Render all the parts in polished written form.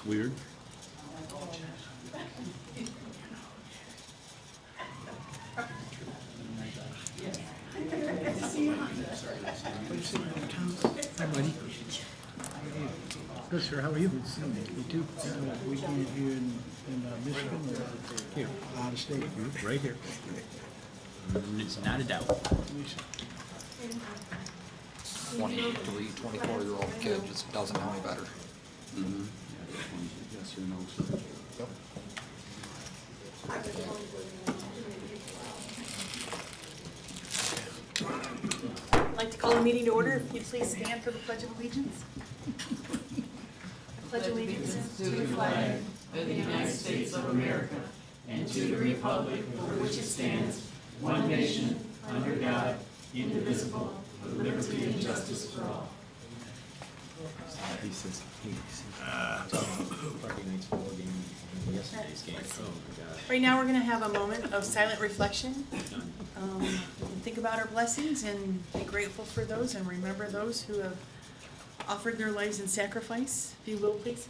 Weird. Hi, buddy. Good, sir. How are you? You too. Weekend here in Michigan or here? Out of state? Right here. It's not a doubt. 23, 24-year-old kid just doesn't know any better. Yes or no, sir? Yep. I'd like to call the meeting to order. If you please stand for the Pledge of Allegiance. I pledge allegiance to the flag of the United States of America and to the republic for which it stands, one nation, under God, indivisible, with liberty and justice for all. He says, Friday night's ball game, yesterday's game. Oh, my God. Right now, we're going to have a moment of silent reflection. Think about our blessings and be grateful for those and remember those who have offered their lives in sacrifice. If you will, please.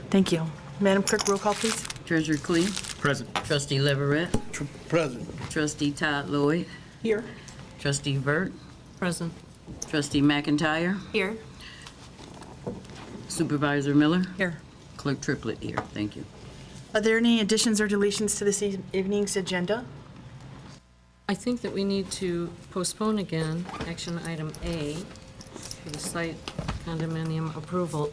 Thank you. Madam Clerk, roll call, please. Treasurer Clee. Present. Trustee Leverett. Present. Trustee Todd Lloyd. Here. Trustee Vert. Present. Trustee McIntyre. Here. Supervisor Miller. Here. Clerk Triplett here. Thank you. Are there any additions or deletions to this evening's agenda? I think that we need to postpone again action item A for the site condominium approval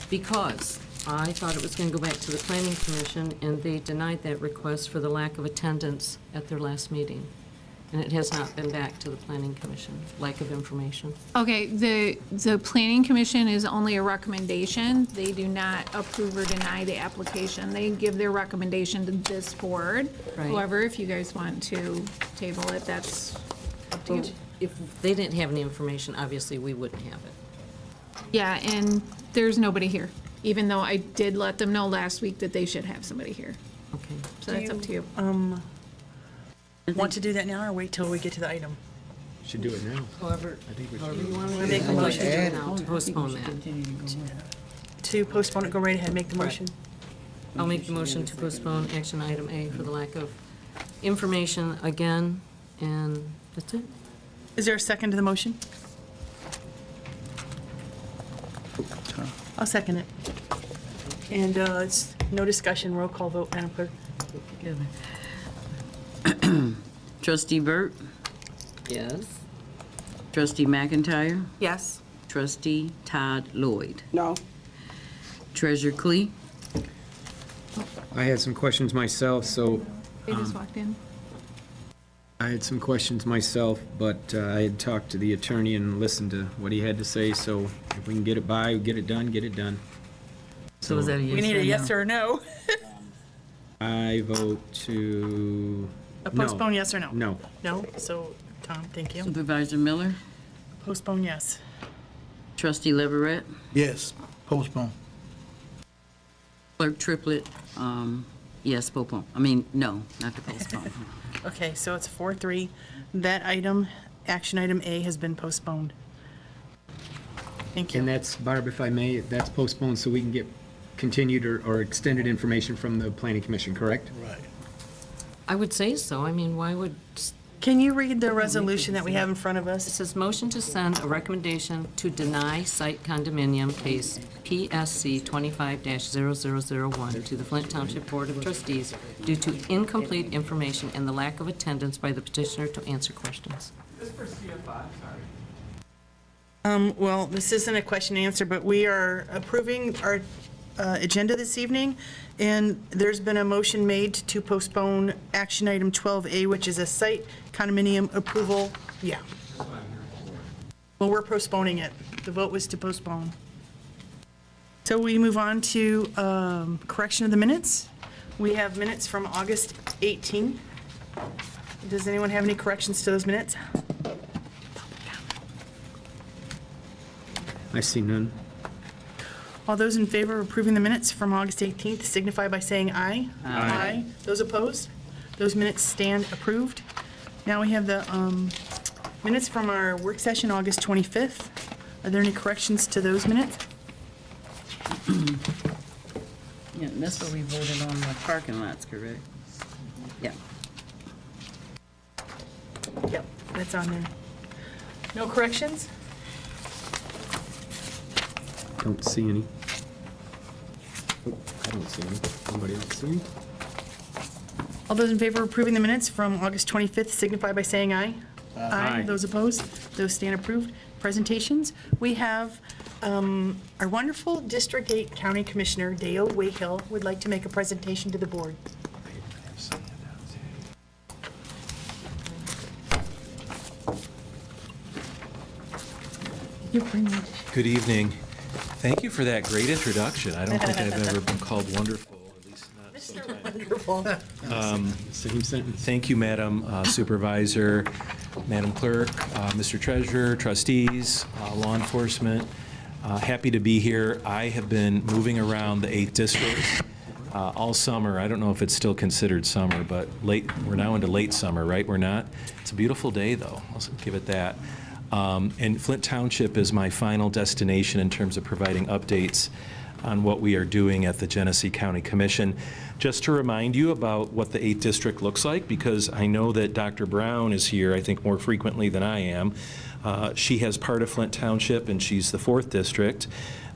because I thought it was going to go back to the Planning Commission and they denied that request for the lack of attendance at their last meeting. And it has not been back to the Planning Commission, lack of information. Okay, the planning commission is only a recommendation. They do not approve or deny the application. They give their recommendation to this board. Right. However, if you guys want to table it, that's up to you. If they didn't have any information, obviously we wouldn't have it. Yeah, and there's nobody here, even though I did let them know last week that they should have somebody here. Okay. So that's up to you. Want to do that now or wait till we get to the item? Should do it now. However, I think we however should. you want to. Make a I'd like motion to do to it now to postpone that. To postpone it, go right ahead, make the motion. I'll make the motion to postpone action item A for the lack of information again, and that's it. Is there a second to the motion? I'll second it. And it's no discussion, roll call vote, Madam Clerk. Trustee Vert. Yes. Trustee McIntyre. Yes. Trustee Todd Lloyd. No. Treasurer Clee. I had some questions myself, so They just walked in. I had some questions myself, but I had talked to the attorney and listened to what he had to say, so if we can get it by, get it done, get it done. So is that a yes We need or a yes no? or a no. I vote to... A postpone, yes or no? No. No, so, Tom, thank you. Supervisor Miller. Postpone, yes. Trustee Leverett. Yes, postpone. Clerk Triplett. Yes, postpone. I mean, no, not to postpone. Okay, so it's 4-3. That item, action item A, has been postponed. Thank And you. that's, Barb, if I may, that's postponed so we can get continued or extended information from the Planning Commission, correct? Right. I would say so. I mean, why would, Can you read the resolution that we have in front of it us? says motion to send a recommendation to deny site condominium case PSC 25-0001 to the Flint Township Board of Trustees due to incomplete information and the lack of attendance by the petitioner to answer questions. Well, this isn't a question and answer, but we are approving our agenda this evening, and there's been a motion made to postpone action item 12A, which is a site condominium approval. Yeah. Well, we're postponing it. The vote was to postpone. So we move on to correction of the minutes. We have minutes from August 18th. Does anyone have any corrections to those minutes? I see none. All those in favor of approving the minutes from August 18th signify by saying aye. Aye. Those opposed? Those minutes stand approved. Now we have the minutes from our work session, August 25th. Are there any corrections to those minutes? Yeah, that's what we voted on the parking lots, correct? Yeah. Yep, that's on there. No corrections? Don't see any. Oh, I don't see any. Anybody else see any? All those in favor of approving the minutes from August 25th signify by saying aye. Aye. Those opposed? Those stand approved. Presentations. We have our wonderful District 8 County Commissioner, Dale Wayhill, would like to make a presentation to the board. Good evening. Thank you for that great introduction. I don't think I've ever been called wonderful, at least not so much. Wonderful. Same sentence. Thank you, Madam Supervisor, Madam Clerk, Mr. Treasurer, trustees, law enforcement. Happy to be here. I have been moving around the 8th District all summer. I don't know if it's still considered summer, but we're now into late summer, right? We're not? It's a beautiful day, though. I'll give it that. And Flint Township is my final destination in terms of providing updates on what we are doing at the Genesee County Commission. Just to remind you about what the 8th District looks like, because I know that Dr. Brown is here, I think, more frequently than I am. She has part of Flint Township, and she's the 4th District.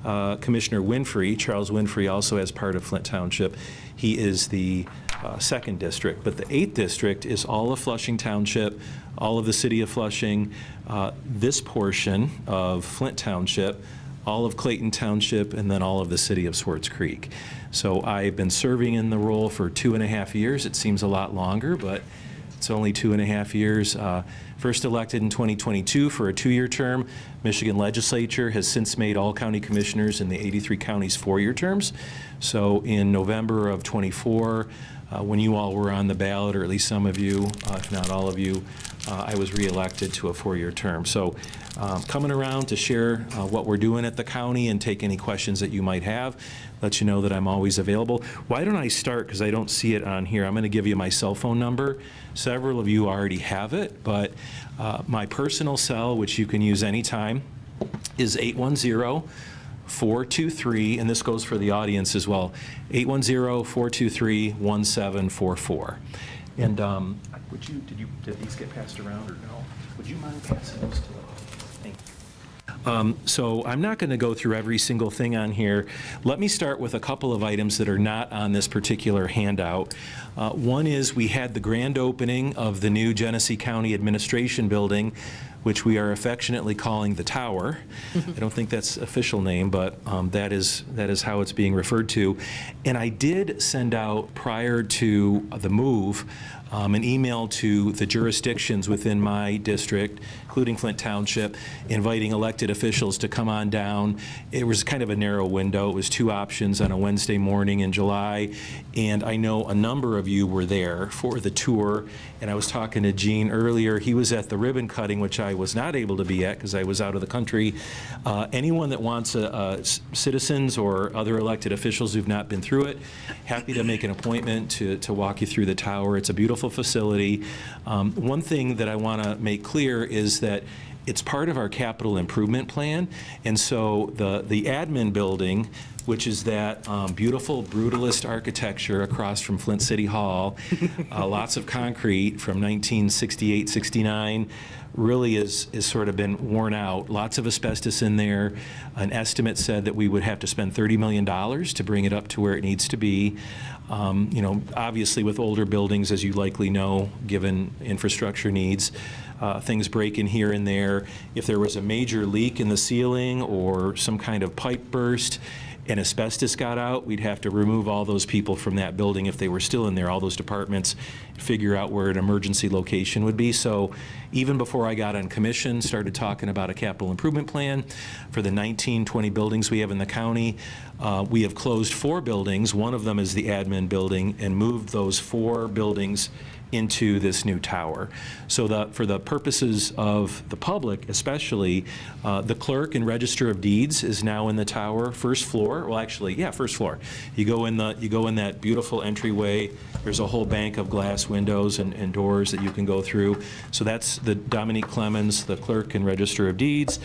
Commissioner Winfrey, Charles Winfrey, also has part of Flint Township. He is the 2nd District. But the 8th District is all of Flushing Township, all of the city of Flushing, this portion of Flint Township, all of Clayton Township, and then all of the city of Swartz Creek. So I've been serving in the role for 2.5 years. It seems a lot longer, but it's only 2.5 years. First elected in 2022 for a 2-year term. Michigan legislature has since made all county commissioners in the 83 counties 4-year terms. So in November of '24, when you all were on the ballot, or at least some of you, if not all of you, I was reelected to a 4-year term. So coming around to share what we're doing at the county and take any questions that you might have, let you know that I'm always available. Why don't I start, because I don't see it on here. I'm going to give you my cell phone number. Several of you already have it, but my personal cell, which you can use anytime, is 810-423, and this goes for the audience as well, 810-423-1744. And did these get passed around or no? Would you mind passing those to them? Thank you. So I'm not going to go through every single thing on here. Let me start with a couple of items that are not on this particular handout. One is we had the grand opening of the new Genesee County Administration Building, which we are affectionately calling the Tower. I don't think that's official name, but that is how it's being referred to. And I did send out, prior to the move, an email to the jurisdictions within my district, including Flint Township, inviting elected officials to come on down. It was kind of a narrow window. It was 2 options on a Wednesday morning in July, and I know a number of you were there for the tour. And I was talking to Gene earlier. He was at the ribbon cutting, which I was not able to be at because I was out of the country. Anyone that wants citizens or other elected officials who've not been through it, happy to make an appointment to walk you through the tower. It's a beautiful facility. One thing that I want to make clear is that it's part of our capital improvement plan, and so the admin building, which is that beautiful brutalist architecture across from Flint City Hall, lots of concrete from 1968, 69, really is sort of been worn out. Lots of asbestos in there. An estimate said that we would have to spend $30 million to bring it up to where it needs to be. Obviously with older buildings, as you likely know, given infrastructure needs, things break in here and there. If there was a major leak in the ceiling or some kind of pipe burst and asbestos got out, we'd have to remove all those people from that building if they were still in there, all those departments, figure out where an emergency location would be. So even before I got on commission, started talking about a capital improvement plan for the 19-20 buildings we have in the county. We have closed 4 buildings. One of them is the admin building, and moved those 4 buildings into this new tower. So for the purposes of the public especially, the clerk and register of deeds is now in the tower, first floor. Well, actually, yeah, first floor. You go in that beautiful entryway. There's a whole bank of glass windows and doors that you can go through. So that's the Dominique Clemens, the clerk and register of deeds.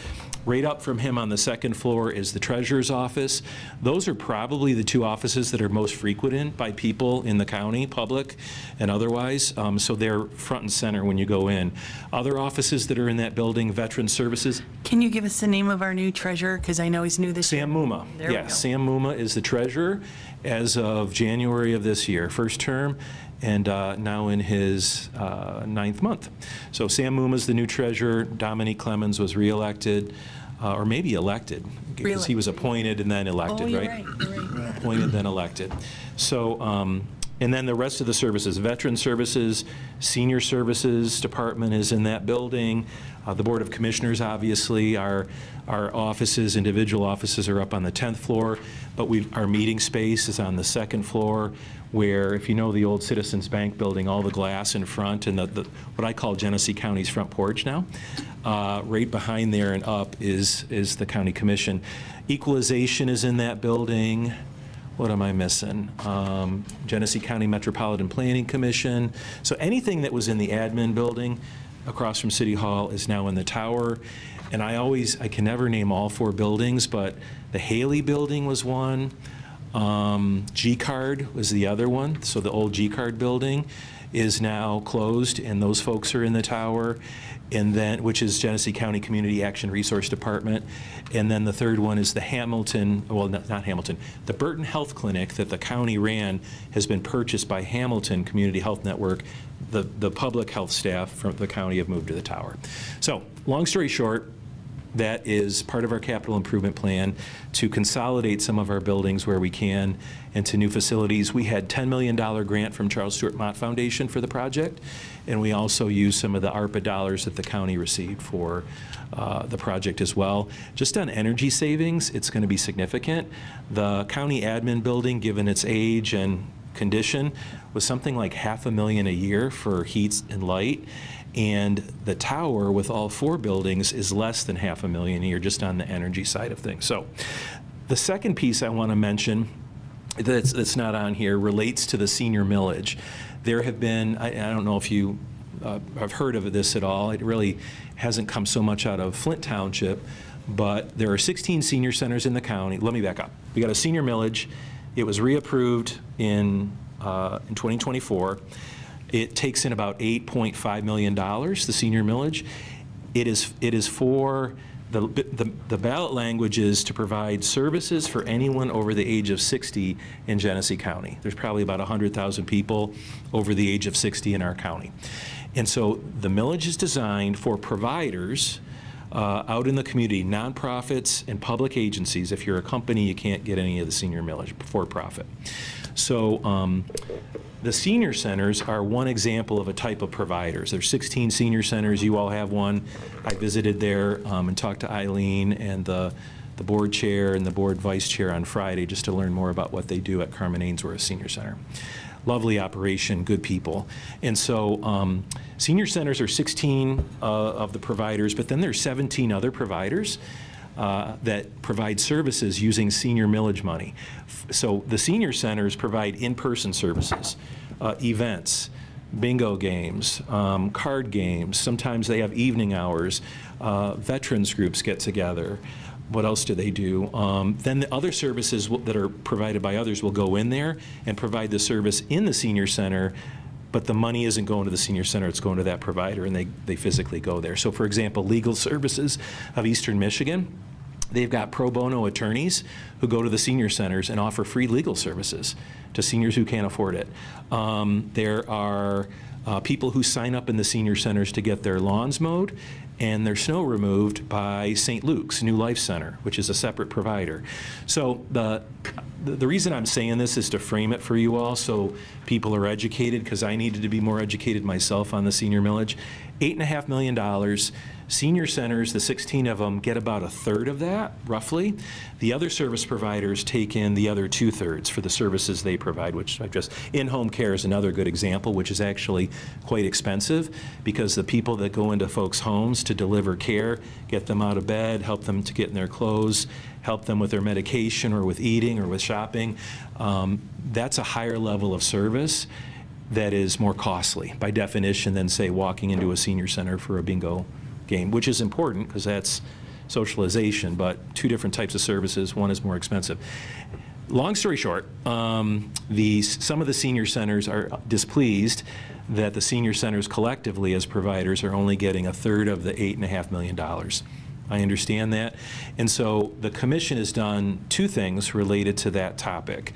Right up from him on the second floor is the treasurer's office. Those are probably the two offices that are most frequented by people in the county, public and otherwise. So they're front and center when you go in. Other offices that are in that building, Veteran Services. Can you give us the name of our new treasurer? Because I know he's new this year. Sam Muma. There we Yes, go. Sam Muma is the treasurer as of January of this year, first term, and now in his 9th month. So Sam Muma's the new treasurer. Dominique Clemens was reelected, or maybe elected, because he was appointed and then elected, Oh, you're right? right, you're right. Appointed, then elected. So, and then the rest of the services, Veteran Services, Senior Services Department is in that building. The Board of Commissioners, obviously, our offices, individual offices are up on the 10th floor, but our meeting space is on the 2nd floor, where, if you know the old Citizens Bank building, all the glass in front and what I call Genesee County's front porch now, right behind there and up is the County Commission. Equalization is in that building. What am I missing? Genesee County Metropolitan Planning Commission. So anything that was in the admin building across from City Hall is now in the tower. And I can never name all 4 buildings, but the Haley building was one. G-Card was the other one. So the old G-Card building is now closed, and those folks are in the tower, and then, which is Genesee County Community Action Resource Department. And then the third one is the the Burton Health Clinic that the county ran has been purchased by Hamilton Community Health Network. The public health staff from the county have moved to the tower. So, long story short, that is part of our capital improvement plan to consolidate some of our buildings where we can into new facilities. We had $10 million grant from Charles Stewart Mott Foundation for the project, and we also used some of the ARPA dollars that the county received for the project as well. Just on energy savings, it's going to be significant. The county admin building, given its age and condition, was something like $500,000 a year for heat and light. And the tower with all 4 buildings is less than $500,000 a year just on the energy side of things. So the second piece I want to mention that's not on here relates to the senior millage. There have been, I don't know if you have heard of this at all. It really hasn't come so much out of Flint Township, but there are 16 senior centers in the county. Let me back up. We got a senior millage. It was reapproved in 2024. It takes in about $8.5 million, the senior millage. It is for, the ballot language is to provide services for anyone over the age of 60 in Genesee County. There's probably about 100,000 people over the age of 60 in our county. And so the millage is designed for providers out in the community, nonprofits and public agencies. If you're a company, you can't get any of the senior millage for profit. So the senior centers are one example of a type of providers. There's 16 senior centers. You all have one. I visited there and talked to Eileen and the board chair and the board vice chair on Friday just to learn more about what they do at Carmen Ainsworth Senior Center. Lovely operation, good people. And so senior centers are 16 of the providers, but then there's 17 other providers that provide services using senior millage money. So the senior centers provide in-person services, events, bingo games, card games. Sometimes they have evening hours. Veterans groups get together. What else do they do? Then the other services that are provided by others will go in there and provide the service in the senior center, but the money isn't going to the senior center, it's going to that provider, and they physically go there. So for example, Legal Services of Eastern Michigan, they've got pro bono attorneys who go to the senior centers and offer free legal services to seniors who can't afford it. There are people who sign up in the senior centers to get their lawns mowed, and their snow removed by St. Luke's New Life Center, which is a separate provider. So the reason I'm saying this is to frame it for you all so people are educated, because I needed to be more educated myself on the senior millage. $8.5 million. Senior centers, the 16 of them, get about a third of that, roughly. The other service providers take in the other 2/3 for the services they provide, which in-home care is another good example, which is actually quite expensive, because the people that go into folks' homes to deliver care, get them out of bed, help them to get in their clothes, help them with their medication or with eating or with shopping, that's a higher level of service that is more costly by definition than, say, walking into a senior center for a bingo game, which is important because that's socialization, but two different types of services. One is more expensive. Long story short, some of the senior centers are displeased that the senior centers collectively as providers are only getting a third of the $8.5 million. I understand that. And so the commission has done two things related to that topic.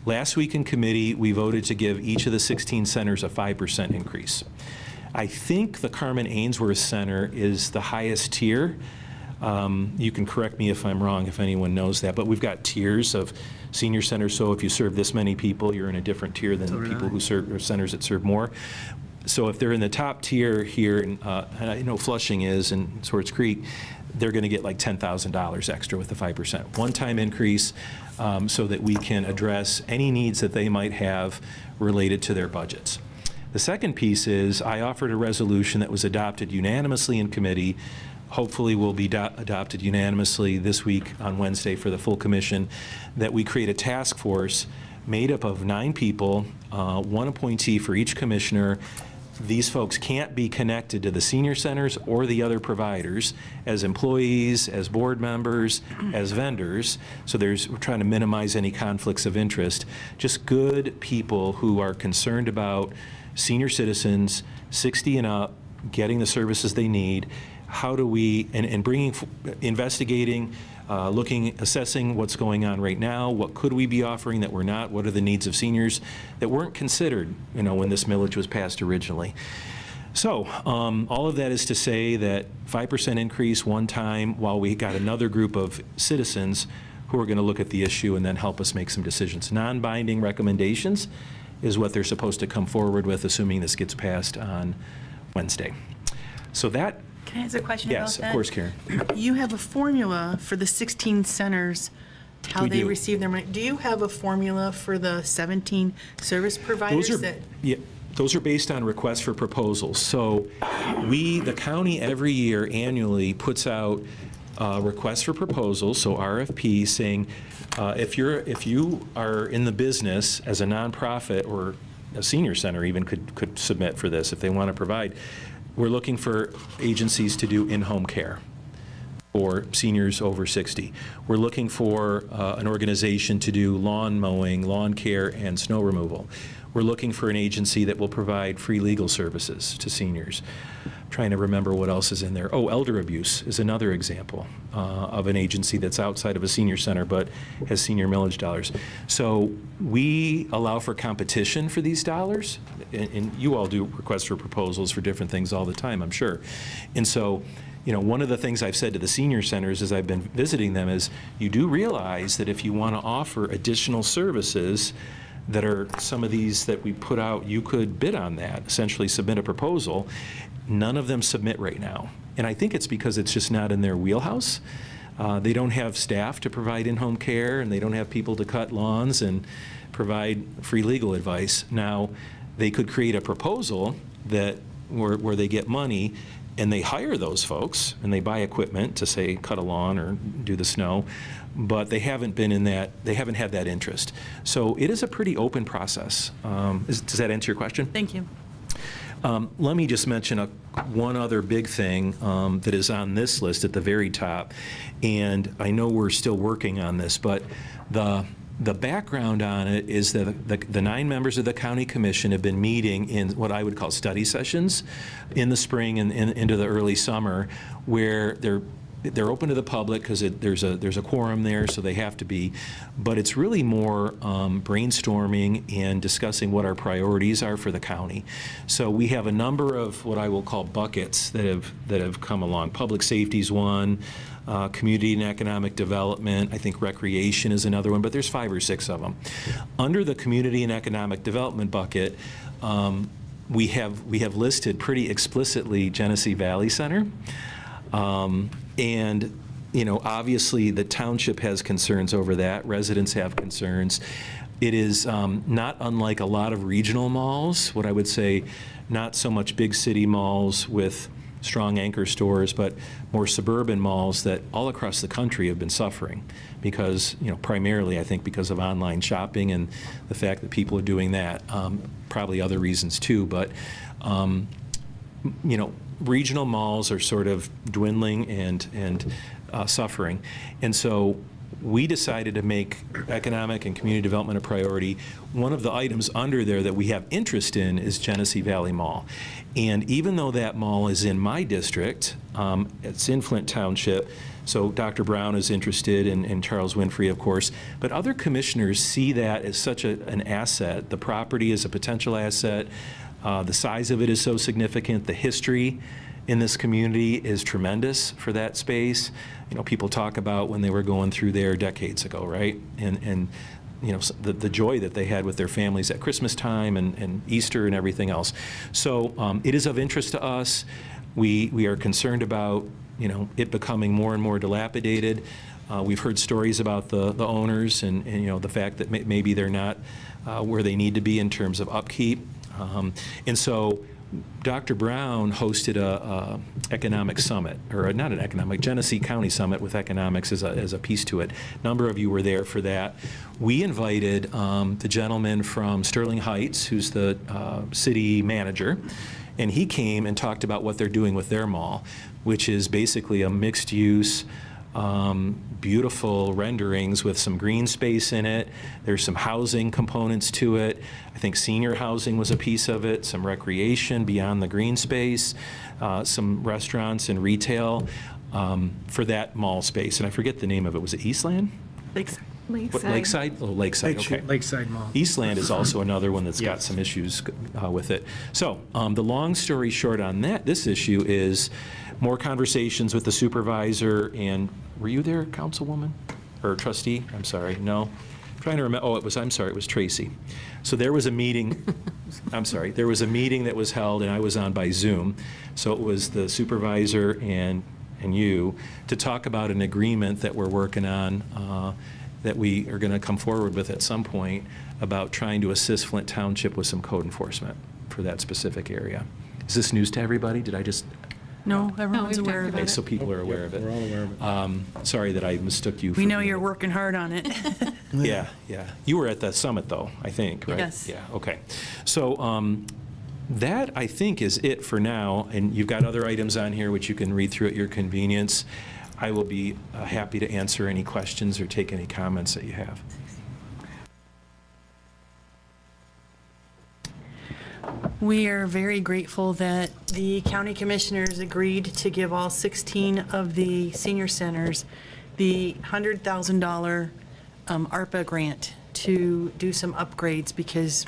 Last week in committee, we voted to give each of the 16 centers a 5% increase. I think the Carmen Ainsworth Center is the highest tier. You can correct me if I'm wrong, if anyone knows that, but we've got tiers of senior centers, so if you serve this many people, you're in a different tier than people who serve, or centers that serve more. So if they're in the top tier here, and I know Flushing is, and Swartz Creek, they're going to get like $10,000 extra with the 5%. One-time increase so that we can address any needs that they might have related to their budgets. The second piece is I offered a resolution that was adopted unanimously in committee, hopefully will be adopted unanimously this week on Wednesday for the full commission, that we create a task force made up of 9 people, 1 appointee for each commissioner. These folks can't be connected to the senior centers or the other providers as employees, as board members, as vendors. So we're trying to minimize any conflicts of interest. Just good people who are concerned about senior citizens, 60 and up, getting the services they need. How do we, and investigating, assessing what's going on right now, what could we be offering that we're not, what are the needs of seniors that weren't considered, when this millage was passed originally. So all of that is to say that 5% increase one time, while we got another group of citizens who are going to look at the issue and then help us make some decisions. Non-binding recommendations is what they're supposed to come forward with, assuming this gets passed on Wednesday. So that. Can I ask a question about that? Yes, of course, Karen. You have a formula for the 16 centers, how We they do. receive their money. Do you have a formula for the 17 service providers? Those are based on requests for proposals. So the county every year annually puts out requests for proposals, so RFP, saying if you are in the business as a nonprofit, or a senior center even could submit for this if they want to provide. We're looking for agencies to do in-home care for seniors over 60. We're looking for an organization to do lawn mowing, lawn care, and snow removal. We're looking for an agency that will provide free legal services to seniors. I'm trying to remember what else is in there. Oh, elder abuse is another example of an agency that's outside of a senior center but has senior millage dollars. So we allow for competition for these dollars, and you all do requests for proposals for different things all the time, I'm sure. And so, one of the things I've said to the senior centers as I've been visiting them is, you do realize that if you want to offer additional services that are some of these that we put out, you could bid on that, essentially submit a proposal. None of them submit right now. And I think it's because it's just not in their wheelhouse. They don't have staff to provide in-home care, and they don't have people to cut lawns and provide free legal advice. Now, they could create a proposal that where they get money and they hire those folks and they buy equipment to, say, cut a lawn or do the snow, but they haven't been in that, they haven't had that interest. So it is a pretty open process. Does that answer your question? Thank you. Let me just mention one other big thing that is on this list at the very top, and I know we're still working on this, but the background on it is that the 9 members of the county commission have been meeting in what I would call study sessions in the spring and into the early summer, where they're they're open to the public because there's a quorum there, so they have to be. But it's really more brainstorming and discussing what our priorities are for the county. So we have a number of what I will call buckets that have come along. Public safety is one. Community and economic development, I think recreation is another one, but there's 5 or 6 of them. Under the community and economic development bucket, we have listed pretty explicitly Genesee Valley Center. And, obviously the township has concerns over that. Residents have concerns. It is not unlike a lot of regional malls, what I would say, not so much big city malls with strong anchor stores, but more suburban malls that all across the country have been suffering because, primarily I think because of online shopping and the fact that people are doing that. Probably other reasons too, but, regional malls are sort of dwindling and suffering. And so we decided to make economic and community development a priority. One of the items under there that we have interest in is Genesee Valley Mall. And even though that mall is in my district, it's in Flint Township, so Dr. Brown is interested, and Charles Winfrey, of course, but other commissioners see that as such an asset. The property is a potential asset. The size of it is so significant. The history in this community is tremendous for that space. People talk about when they were going through there decades ago, right? And the joy that they had with their families at Christmas time and Easter and everything else. So it is of interest to us. We are concerned about, it becoming more and more dilapidated. We've heard stories about the owners and the fact that maybe they're not where they need to be in terms of upkeep. And so Dr. Brown hosted a economic summit, or not an economic, Genesee County Summit with economics as a piece to it. A number of you were there for that. We invited the gentleman from Sterling Heights, who's the city manager, and he came and talked about what they're doing with their mall, which is basically a mixed-use, beautiful renderings with some green space in it. There's some housing components to it. I think senior housing was a piece of it, some recreation beyond the green space, some restaurants and retail for that mall space. And I forget the name of it. Was it Eastland? Lakeside. What, Lakeside? Oh, Lakeside, okay. Lakeside Mall. Eastland is also another one that's got some issues with it. So the long story short on this issue is more conversations with the supervisor. And were you there, Councilwoman? Or Trustee? I'm sorry, no? I'm trying to remember. Oh, it was Tracy. So there was a meeting, I'm sorry, there was a meeting that was held, and I was on by Zoom. So it was the supervisor and you to talk about an agreement that we're working on that we are going to come forward with at some point about trying to assist Flint Township with some code enforcement for that specific area. Is this news to everybody? Did I just... No, everyone's we've aware talked of about it. So people are aware of it. We're all aware of it. Sorry that I mistook you. We for know being- you're working hard on it. Yeah. You were at the summit, though, I think, right? Yes. Yeah, okay. So that, I think, is it for now, and you've got other items on here which you can read through at your convenience. I will be happy to answer any questions or take any comments that you have. We are very grateful that the county commissioners agreed to give all 16 of the senior centers the $100,000 ARPA grant to do some upgrades because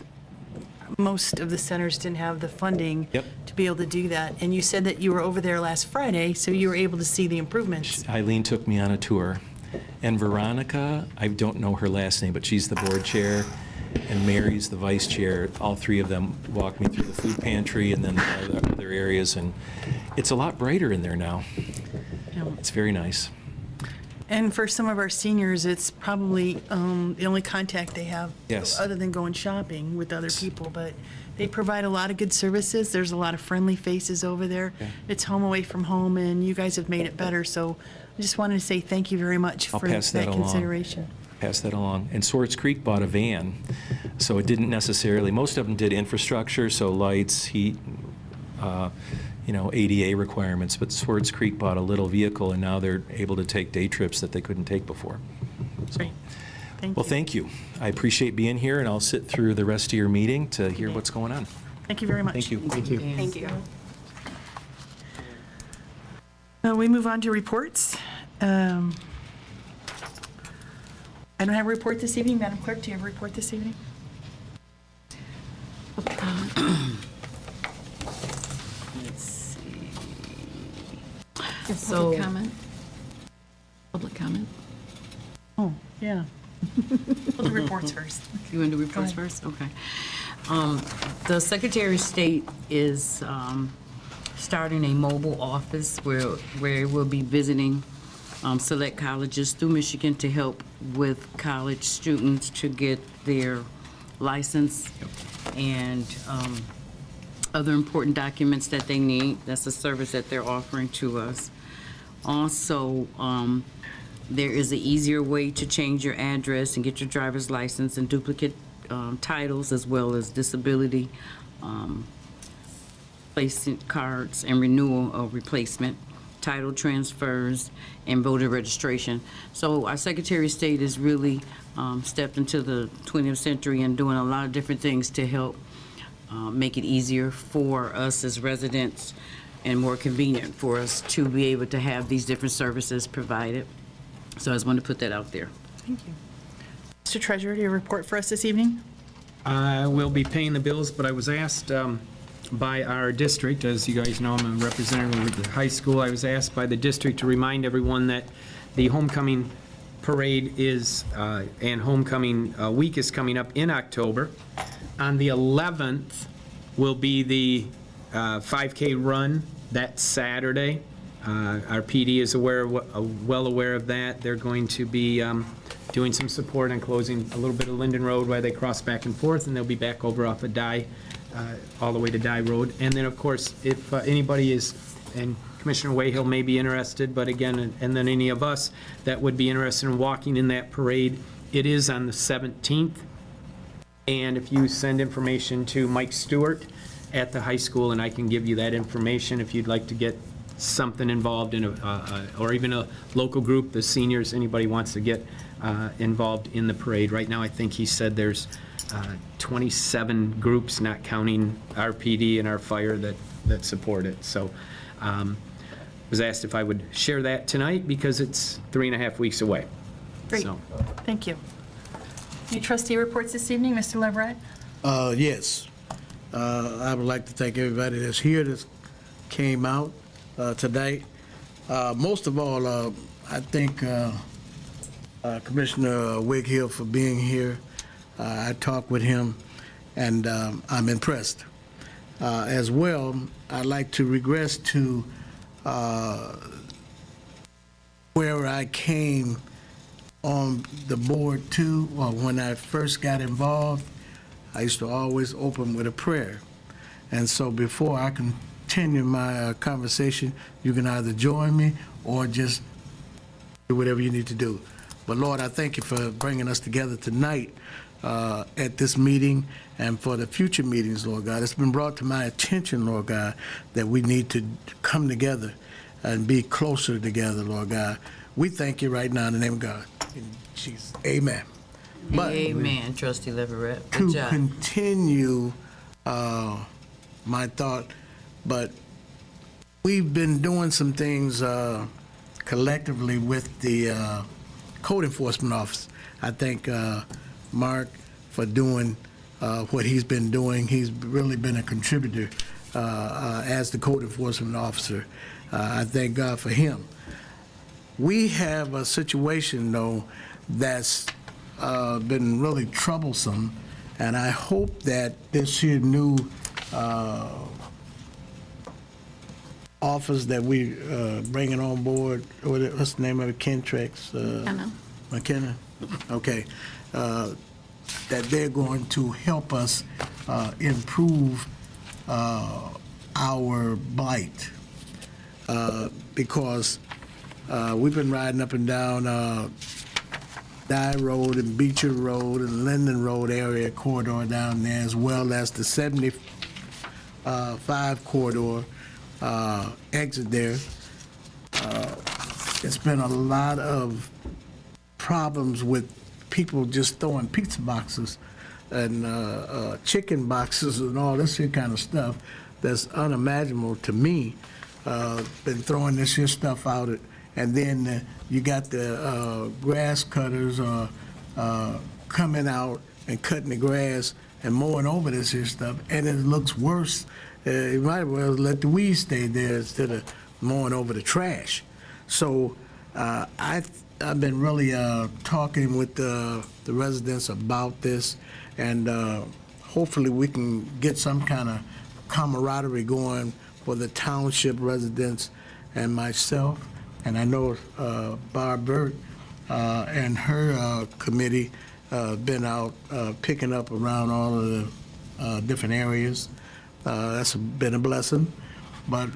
most of the centers didn't have the funding Yep. to be able to do that. And you said that you were over there last Friday, so you were able to see the improvements. Eileen took me on a tour. And Veronica, I don't know her last name, but she's the board chair, and Mary's the vice chair. All three of them walked me through the food pantry and then the other areas, and it's a lot brighter in there now. It's very nice. And for some of our seniors, it's probably the only contact they have, Yes. other than going shopping with other people. But they provide a lot of good services. There's a lot of friendly faces over there. Yeah. It's home away from home, and you guys have made it better. So I just wanted to say thank you very much I'll for pass that that along. consideration. Pass that along. And Swartz Creek bought a van, so it didn't necessarily, most of them did infrastructure, so lights, heat, ADA requirements, but Swartz Creek bought a little vehicle, and now they're able to take day trips that they couldn't take before. So, Great. Thank well, you. thank you. I appreciate being here, and I'll sit through the rest of your meeting to hear what's going on. Thank you very much. Thank you. Thank you. Thank you. We move on to reports. I don't have a report this evening. Madam Clerk, do you have a report this evening? Let's see. Public comment? Public comment? Oh, yeah. We'll do reports first. You want to do reports Go first? Okay. The Secretary of State is starting a mobile office where we'll be visiting select colleges through Michigan to help with college students to get their license and other important documents that they need. That's a service that they're offering to us. Also, there is an easier way to change your address and get your driver's license and duplicate titles, as well as disability placement cards and renewal or replacement, title transfers, and voter registration. So our Secretary of State has really stepped into the 20th century and doing a lot of different things to help make it easier for us as residents and more convenient for us to be able to have these different services provided. So I just wanted to put that out there. Thank you. Mr. Treasurer, do you have a report for us this evening? I will be paying the bills, but I was asked by our district, as you guys know, I'm a representative of the high school. I was asked by the district to remind everyone that the homecoming parade is, and homecoming week is coming up in October. On the 11th will be the 5K run that Saturday. Our PD is well aware of that. They're going to be doing some support on closing a little bit of Linden Road while they cross back and forth, and they'll be back over off of Dye, all the way to Dye Road. And then, of course, if anybody is, and Commissioner Wayhill may be interested, but again, and then any of us that would be interested in walking in that parade, it is on the 17th. And if you send information to Mike Stewart at the high school, and I can give you that information if you'd like to get something involved in or even a local group, the seniors, anybody wants to get involved in the parade. Right now, I think he said there's 27 groups, not counting our PD and our fire, that support it. So was asked if I would share that tonight because it's 3.5 weeks away. Great. So. Thank you. Any trustee reports this evening, Mr. Leverett? Yes. I would like to thank everybody that's here that came out today. Most of all, I thank Commissioner Wighill for being here. I talked with him, and I'm impressed. As well, I'd like to regress to where I came on the board too. Well, when I first got involved, I used to always open with a prayer. And so before I continue my conversation, you can either join me or just do whatever you need to do. But Lord, I thank you for bringing us together tonight at this meeting and for the future meetings, Lord God. It's been brought to my attention, Lord God, that we need to come together and be closer together, Lord God. We thank you right now in the name of God. In Jesus, amen. But Amen, Trustee Leverett. to Good job. continue my thought, but we've been doing some things collectively with the Code Enforcement Office. I thank Mark for doing what he's been doing. He's really been a contributor as the Code Enforcement Officer. I thank God for him. We have a situation, though, that's been really troublesome, and I hope that this here new office that we bringing on board, what's the name of it, Kentrex? McKenna? Okay. That they're going to help us improve our blight, because we've been riding up and down Dye Road and Beecher Road and Linden Road area corridor down there, as well as the 75 corridor exit there. It's been a lot of problems with people just throwing pizza boxes and chicken boxes and all this here kind of stuff that's unimaginable to me. been throwing this here stuff out, and then you got the grass cutters coming out and cutting the grass and mowing over this here stuff, and it looks worse. You might as well let the weeds stay there instead of mowing over the trash. So I've been really talking with the residents about this, and hopefully we can get some kind of camaraderie going for the township residents and myself. And I know Barb Burt and her committee been out picking up around all of the different areas. That's been a blessing. But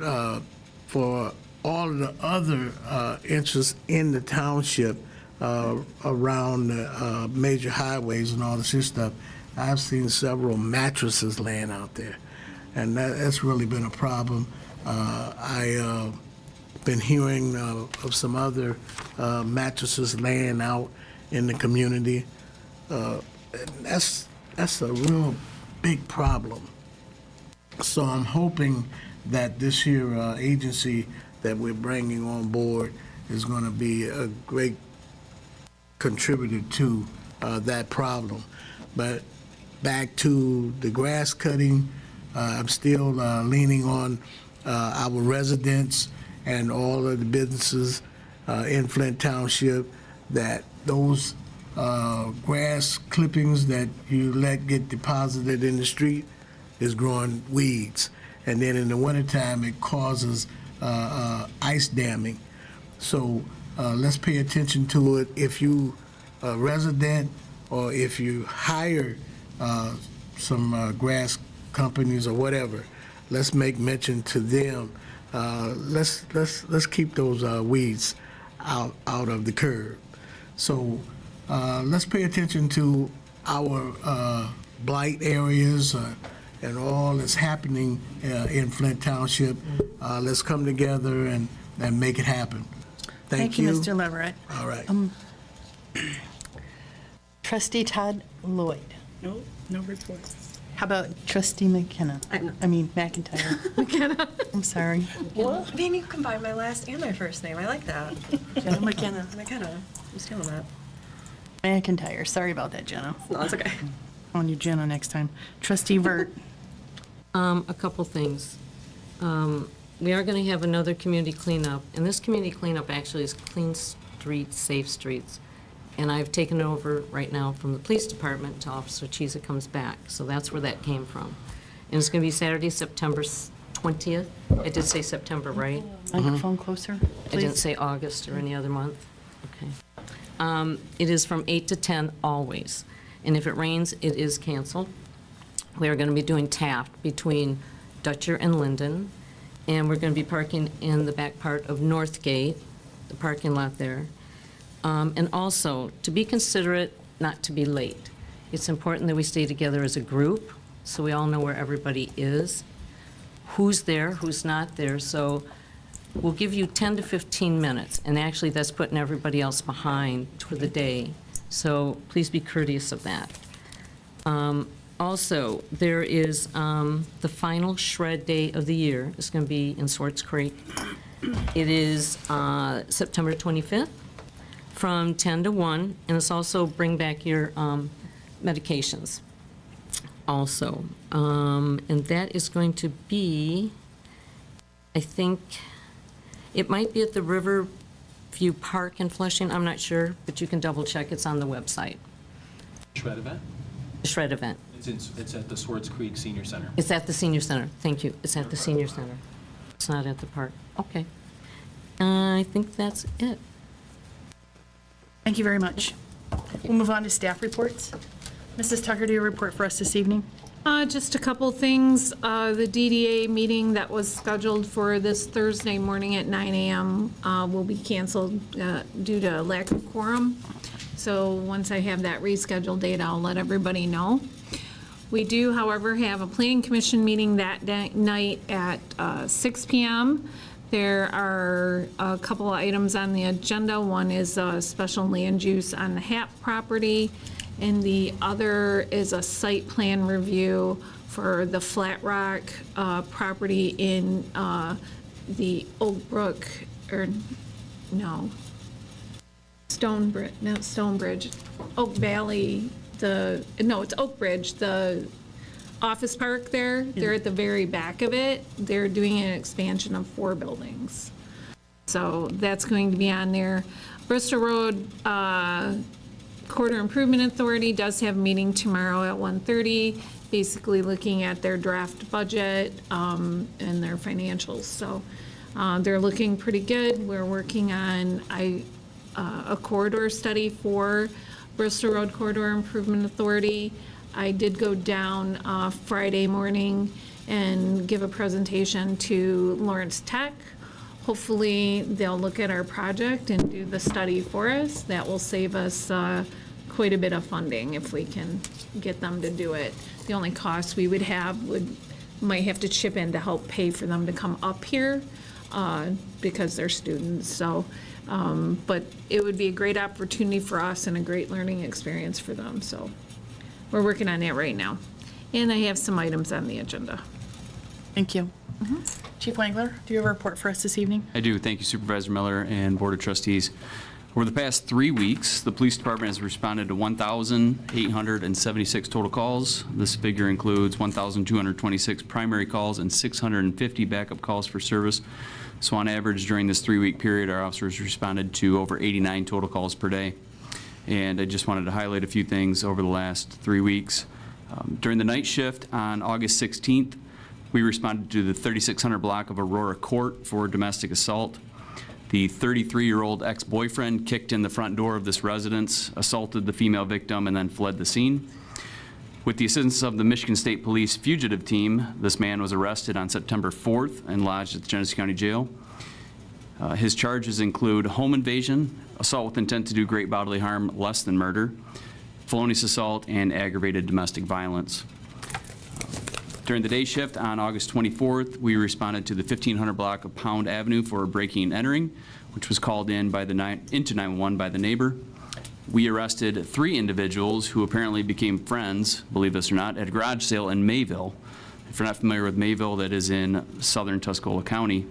for all of the other interests in the township around the major highways and all this here stuff, I've seen several mattresses laying out there, and that's really been a problem. I've been hearing of some other mattresses laying out in the community. That's a real big problem. So I'm hoping that this here agency that we're bringing on board is going to be a great contributor to that problem. But back to the grass cutting, I'm still leaning on our residents and all of the businesses in Flint Township, that those grass clippings that you let get deposited in the street is growing weeds. And then in the wintertime, it causes ice damming. So let's pay attention to it. If you a resident or if you hire some grass companies or whatever, let's make mention to them. Let's keep those weeds out of the curb. So let's pay attention to our blight areas and all that's happening in Flint Township. Let's come together and make it happen. Thank you. Mr. Leverett. All right. Trustee Todd Lloyd. No reports. How about Trustee McKenna? I mean McIntyre. McKenna. I'm sorry. Well, maybe you combine my last and my first name. I like that. Jenna McKenna. McKenna. I'm stealing that. McIntyre. Sorry about that, Jenna. No, that's okay. On you, Jenna, next time. Trustee Vert. A couple things. We are going to have another community cleanup, and this community cleanup actually is Clean Streets, Safe Streets. And I've taken it over right now from the police department until Officer Chiza comes back. So that's where that came from. And it's going to be Saturday, September 20th. I did say September, right? Microphone closer, I didn't please. say August or any other month. Okay. It is from 8 to 10 always. And if it rains, it is canceled. We are going to be doing Taft between Dutcher and Linden. And we're going to be parking in the back part of Northgate, the parking lot there. And also, to be considerate, not to be late. It's important that we stay together as a group, so we all know where everybody is, who's there, who's not there. So we'll give you 10 to 15 minutes, and actually that's putting everybody else behind for the day. So please be courteous of that. Also, there is the final shred day of the year. It's going to be in Swartz Creek. It is September 25th. From 10 to 1, and it's also bring back your medications also. And that is going to be, I think, it might be at the Riverview Park in Flushing, I'm not sure, but you can double check, it's on the website. Shred event? The shred event. It's at the Swartz Creek Senior Center. It's at the senior center, thank you, it's at the senior center. It's not at the park, okay. I think that's it. Thank you very much. We'll move on to staff reports. Mrs. Tucker, do you report for us this evening? Just a couple things. The DDA meeting that was scheduled for this Thursday morning at 9 a.m. Will be canceled due to lack of quorum. So once I have that rescheduled date, I'll let everybody know. We do, however, have a planning commission meeting that night at 6 p.m. There are a couple of items on the agenda. One is a special land use on the Hap property, and the other is a site plan review for the Flat Rock property in the Oak Brook, or, no, Stonebridge, not Stonebridge, Oak Valley, it's Oak Ridge, the office park there, they're at the very back of it. They're doing an expansion of 4 buildings. So that's going to be on there. Bristol Road Corridor Improvement Authority does have a meeting tomorrow at 1:30, basically looking at their draft budget and their financials. So they're looking pretty good. We're working on a corridor study for Bristol Road Corridor Improvement Authority. I did go down Friday morning and give a presentation to Lawrence Tech. Hopefully, they'll look at our project and do the study for us. That will save us quite a bit of funding if we can get them to do it. The only cost we would have might have to chip in to help pay for them to come up here because they're students. So, but it would be a great opportunity for us and a great learning experience for them. So we're working on that right now. And I have some items on the agenda. Thank you. Chief Wangler, do you have a report for us this evening? I do. Thank you, Supervisor Miller and Board of Trustees. Over the past 3 weeks, the police department has responded to 1,876 total calls. This figure includes 1,226 primary calls and 650 backup calls for service. So on average, during this 3-week period, our officers responded to over 89 total calls per day. And I just wanted to highlight a few things over the last 3 weeks. During the night shift on August 16th, we responded to the 3600 block of Aurora Court for domestic assault. The 33-year-old ex-boyfriend kicked in the front door of this residence, assaulted the female victim, and then fled the scene. With the assistance of the Michigan State Police fugitive team, this man was arrested on September 4th and lodged at the Genesee County Jail. His charges include home invasion, assault with intent to do great bodily harm less than murder, felonious assault, and aggravated domestic violence. During the day shift on August 24th, we responded to the 1500 block of Pound Avenue for a breaking and entering, which was called in into 911 by the neighbor. We arrested 3 individuals who apparently became friends, believe this or not, at a garage sale in Mayville. If you're not familiar with Mayville, that is in southern Tuscola County.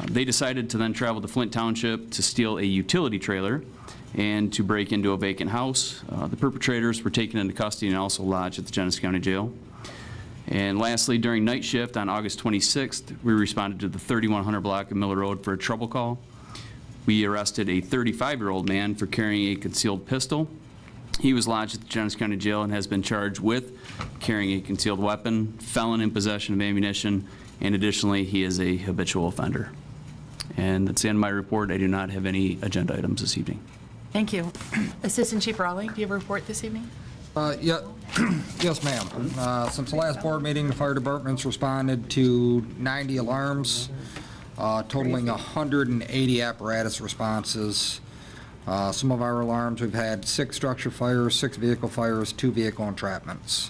They decided to then travel to Flint Township to steal a utility trailer and to break into a vacant house. The perpetrators were taken into custody and also lodged at the Genesee County Jail. And lastly, during night shift on August 26th, we responded to the 3100 block of Miller Road for a trouble call. We arrested a 35-year-old man for carrying a concealed pistol. He was lodged at the Genesee County Jail and has been charged with carrying a concealed weapon, felon in possession of ammunition, and additionally, he is a habitual offender. And that's the end of my report. I do not have any agenda items this evening. Thank you. Assistant Chief Raleigh, do you have a report this evening? Yes, ma'am. Since the last board meeting, the fire department's responded to 90 alarms, totaling 180 apparatus responses. Some of our alarms, we've had 6 structure fires, 6 vehicle fires, 2 vehicle entrapments.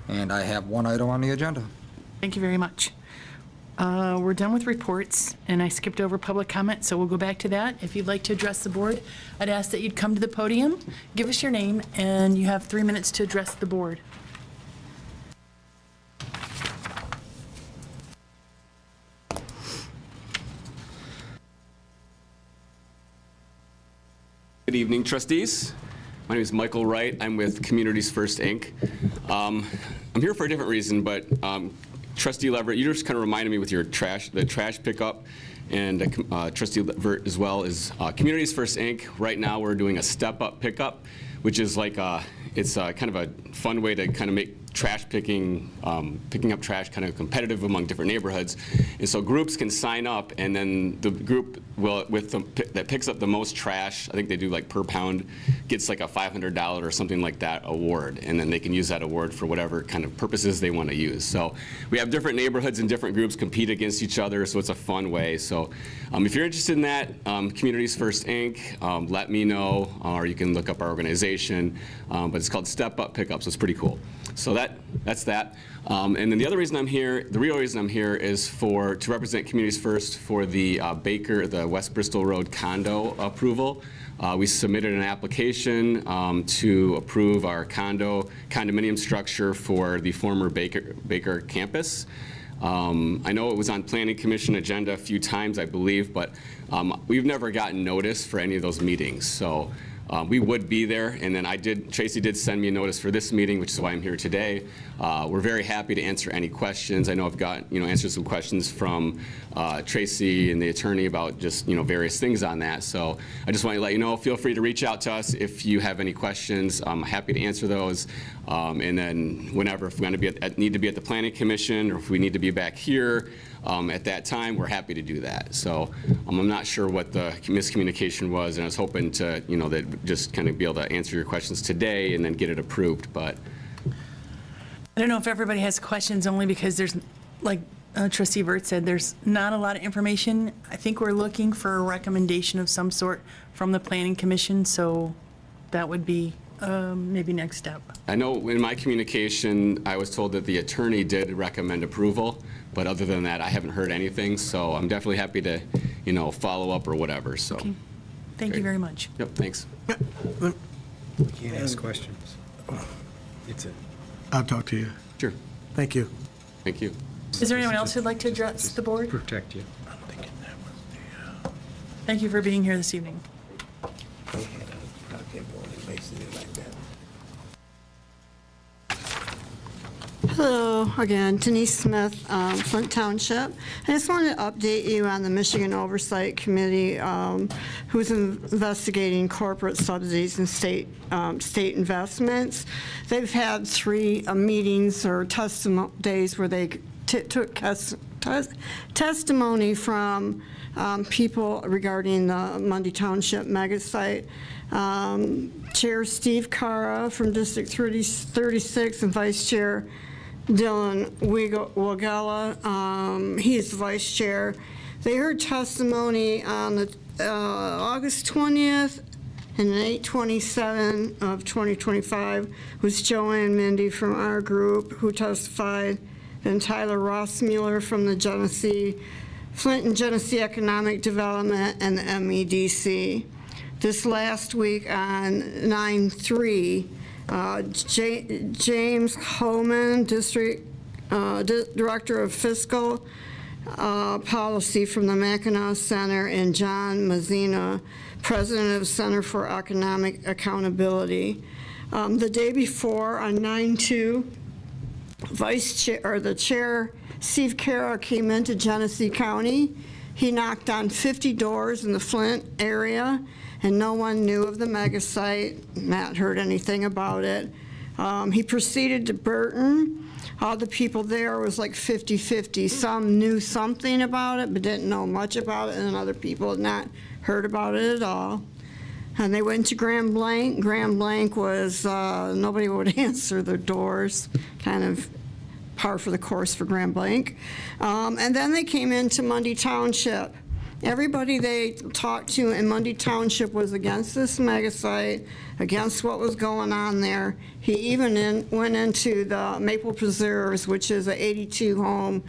And I have 1 item on the agenda. Thank you very much. We're done with reports, and I skipped over public comment, so we'll go back to that. If you'd like to address the board, I'd ask that you'd come to the podium, give us your name, and you have 3 minutes to address the board. Good evening, trustees. My name is Michael Wright. I'm with Communities First, Inc. I'm here for a different reason, but Trustee Leverett, you just kind of reminded me with your the trash pickup, and Trustee Leverett as well is Communities First, Inc. Right now, we're doing a step-up pickup, which is like it's kind of a fun way to kind of make trash picking up trash kind of competitive among different neighborhoods. And so groups can sign up, and then the group that picks up the most trash, I think they do like per pound, gets like a $500 or something like that award, and then they can use that award for whatever kind of purposes they want to use. So we have different neighborhoods and different groups compete against each other, so it's a fun way. So if you're interested in that, Communities First, Inc., let me know, or you can look up our organization, but it's called Step Up Pickup, so it's pretty cool. So that's that. And then the other reason I'm here, the real reason I'm here is to represent Communities First for the the West Bristol Road condo approval. We submitted an application to approve our condominium structure for the former Baker campus. I know it was on Planning Commission agenda a few times, I believe, but we've never gotten notice for any of those meetings. So we would be there, and then Tracy did send me a notice for this meeting, which is why I'm here today. We're very happy to answer any questions. I know I've got, answered some questions from Tracy and the attorney about just, various things on that. So I just want to let you know, feel free to reach out to us if you have any questions. I'm happy to answer those. And then whenever, if we're going to need to be at the Planning Commission, or if we need to be back here at that time, we're happy to do that. So I'm not sure what the miscommunication was, and I was hoping to, that just kind of be able to answer your questions today and then get it approved, but. I don't know if everybody has questions, only because there's, like Trustee Burt said, there's not a lot of information. I think we're looking for a recommendation of some sort from the Planning Commission, so that would be maybe next step. I know in my communication, I was told that the attorney did recommend approval, but other than that, I haven't heard anything, so I'm definitely happy to, follow up or whatever, so. Okay. Thank you very much. Yep, thanks. Can't ask questions. I'll talk to you. Sure. Thank you. Thank you. Is there anyone else who'd like to address the board? Protect you. Thank you for being here this evening. Hello, again, Denise Smith, Flint Township. I just wanted to update you on the Michigan Oversight Committee, who's investigating corporate subsidies and state investments. They've had 3 meetings or days where they took testimony from people regarding the Mundy Township megasite. Chair Steve Cara from District 36 and Vice Chair Dylan Wagella, he's the vice chair. They heard testimony on the August 20th and 8/27 of 2025 was Joanne Mindy from our group who testified, then Tyler Rossmuller from the Flint and Genesee Economic Development and the MEDC. This last week on 9/3, James Homan, District Director of Fiscal Policy from the Mackinac Center, and John Mazzina, President of Center for Economic Accountability. The day before, on 9/2, the chair, Steve Cara, came into Genesee County. He knocked on 50 doors in the Flint area, and no one knew of the megasite, not heard anything about it. He proceeded to Burton. All the people there was like 50-50. Some knew something about it, but didn't know much about it, and other people had not heard about it at all. And they went to Grand Blanc. Grand Blanc was, nobody would answer their doors, kind of par for the course for Grand Blanc. And then they came into Mundy Township. Everybody they talked to in Mundy Township was against this megasite, against what was going on there. He even went into the Maple Preserves, which is an 82-home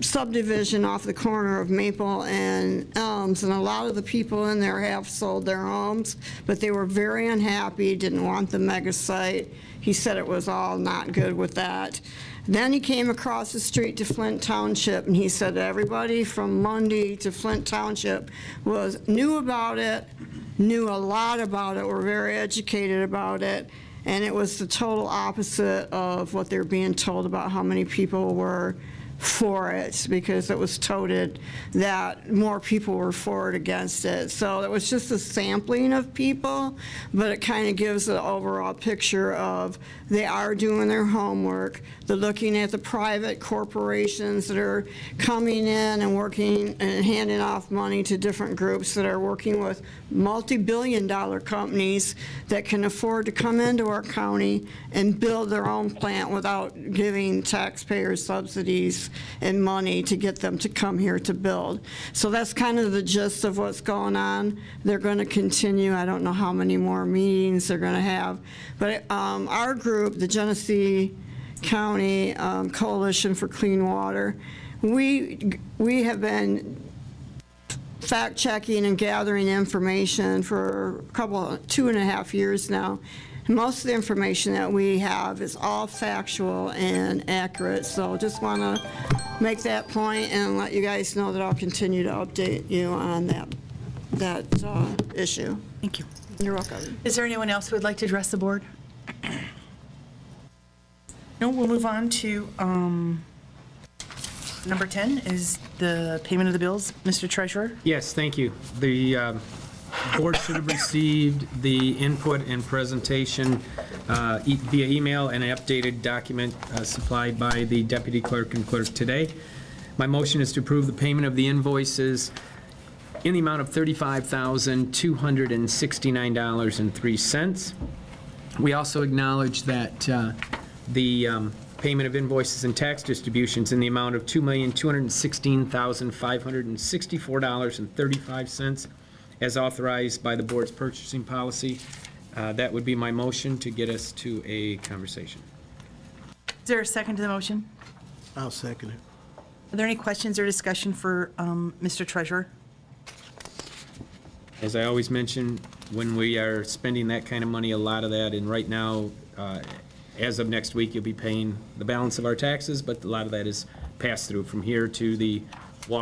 subdivision off the corner of Maple and Elms, and a lot of the people in there have sold their homes, but they were very unhappy, didn't want the megasite. He said it was all not good with that. Then he came across the street to Flint Township, and he said everybody from Mundy to Flint Township knew about it, knew a lot about it, were very educated about it, and it was the total opposite of what they were being told about how many people were for it, because it was touted that more people were for it against it. So it was just a sampling of people, but it kind of gives an overall picture of they are doing their homework. They're looking at the private corporations that are coming in and working and handing off money to different groups that are working with multi-billion-dollar companies that can afford to come into our county and build their own plant without giving taxpayers subsidies and money to get them to come here to build. So that's kind of the gist of what's going on. They're going to continue. I don't know how many more meetings they're going to have. But our group, the Genesee County Coalition for Clean Water, we have been fact-checking and gathering information for 2.5 years now. Most of the information that we have is all factual and accurate, so just want to make that point and let you guys know that I'll continue to update you on that issue. Thank you. You're welcome. Is there anyone else who would like to address the board? No, we'll move on to number 10 is the payment of the bills. Mr. Treasurer? Yes, thank you. The board should have received the input and presentation via email and an updated document supplied by the deputy clerk and clerk today. My motion is to approve the payment of the invoices in the amount of $35,269.03. We also acknowledge that the payment of invoices and tax distributions in the amount of $2,216,564.35 as authorized by the board's purchasing policy. That would be my motion to get us to a conversation. Is there a second to the motion? I'll second it. Are there any questions or discussion for Mr. Treasurer? As I always mention, when we are spending that kind of money, a lot of that, and right now, as of next week, you'll be paying the balance of our taxes, but a lot of that is passed through from here to the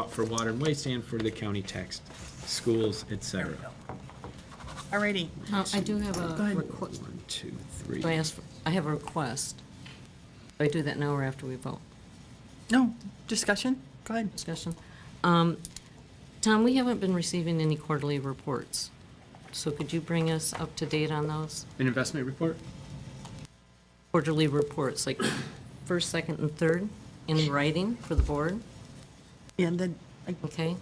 for water and waste and for the county tax, schools, et cetera. All righty. I do have Go a ahead. request. 1, 2, 3. I have a request. Do I do that now or after we vote? No, discussion? Go ahead. Discussion. Tom, we haven't been receiving any quarterly reports, so could you bring us up to date on those? An investment report? Quarterly reports, like first, second, and third, in writing for the board, Yeah, then, okay?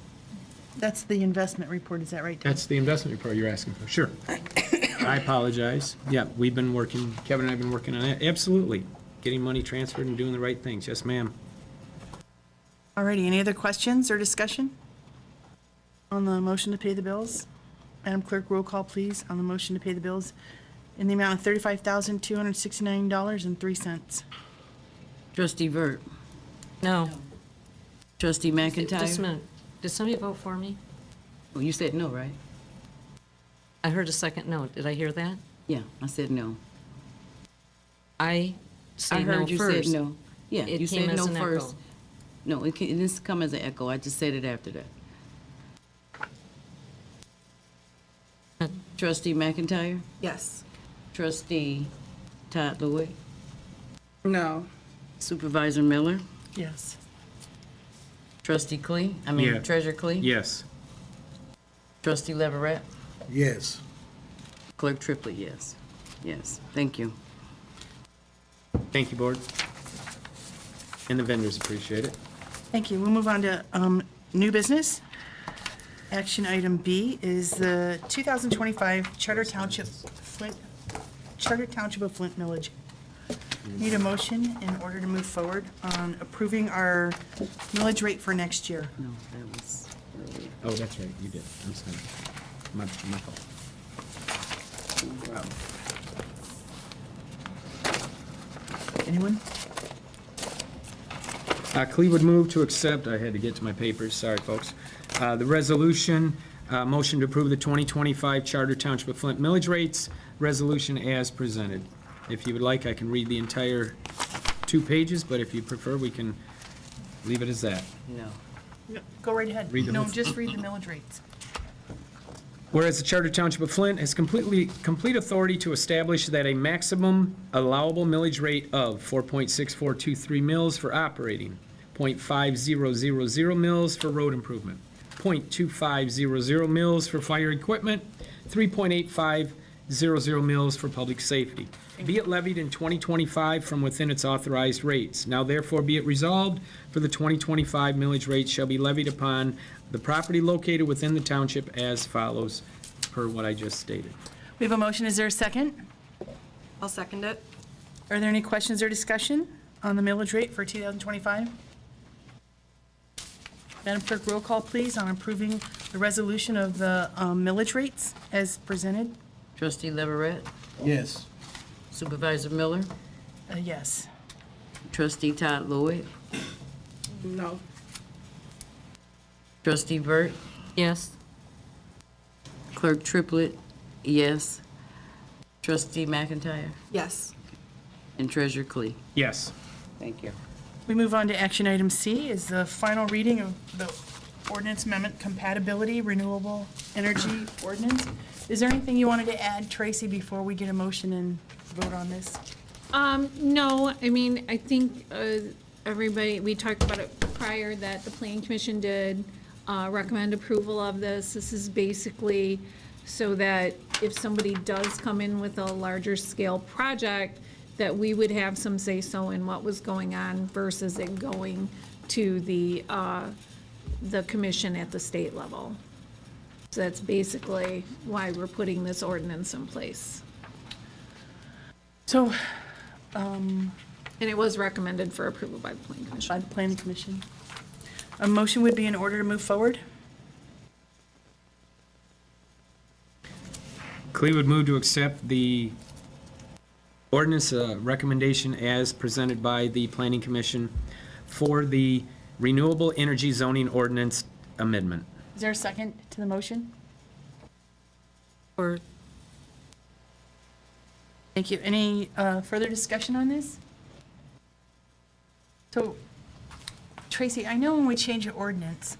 that's the investment report, is that right? Tom? That's the investment report you're asking for, sure. I apologize. Yeah, we've been working, Kevin and I have been working on that, absolutely. Getting money transferred and doing the right things, yes, ma'am. All righty, any other questions or discussion on the motion to pay the bills? Madam Clerk, roll call, please, on the motion to pay the bills in the amount of $35,269.03. Trustee Vert, No. trustee Just a McIntyre. minute. Did somebody vote for me? Oh, you said no, right? I heard a second no. Did I hear that? Yeah, I said no. I I say no heard you said first. no. Yeah, It you came said as no an first. echo. No, it didn't come as an echo. I just said it after that. Trustee McIntyre, Yes. trustee Todd Lewitt, No. supervisor Miller, Yes. trustee Clee, Yeah. treasurer Clee. Yes. Trustee Leverett, Yes. clerk Triplett, yes. Yes, thank you. Thank you, board. And the vendors appreciate it. Thank you. We'll move on to new business. Action item B is the 2025 Charter Township of Flint millage. Need a motion in order to move forward on approving our millage rate for next year. No, that was earlier. Oh, that's right, you did. I'm sorry. My fault. Anyone? Clee would move to accept, I had to get to my papers, sorry, folks. The resolution, motion to approve the 2025 Charter Township of Flint millage rates, resolution as presented. If you would like, I can read the entire 2 pages, but if you prefer, we can leave it as that. No. No, go right ahead. Read them. No, just read the millage rates. Whereas the Charter Township of Flint has complete authority to establish that a maximum allowable millage rate of 4.6423 mils for operating, 0.5000 mils for road improvement, 0.2500 mils for fire equipment, 3.8500 mils for public safety. Be it levied in 2025 from within its authorized rates. Now therefore be it resolved, for the 2025 millage rate shall be levied upon the property located within the township as follows, per what I just stated. We have a motion. Is there a second? I'll second it. Are there any questions or discussion on the millage rate for 2025? Madam Clerk, roll call, please, on approving the resolution of the millage rates as presented. Trustee Leverett, Yes. supervisor Miller, Yes. trustee Todd Lewitt, No. trustee Vert, Yes. clerk Triplett, yes. Trustee McIntyre? Yes. And Treasurer Clee? Yes. Thank you. We move on to action item C, is the final reading of the ordinance amendment compatibility renewable energy ordinance. Is there anything you wanted to add, Tracy, before we get a motion and vote on this? No, I mean, I think everybody, we talked about it prior, that the planning commission did recommend approval of this. This is basically so that if somebody does come in with a larger scale project, that we would have some say-so in what was going on versus it going to the commission at the state level. So that's basically why we're putting this ordinance in place. So, And it was recommended for approval by the planning commission. by the planning commission, a motion would be in order to move forward? Clee would move to accept the ordinance recommendation as presented by the Planning Commission for the renewable energy zoning ordinance amendment. Is there a second to the motion? Or Thank you. Any further discussion on this? So, Tracy, I know when we change an ordinance,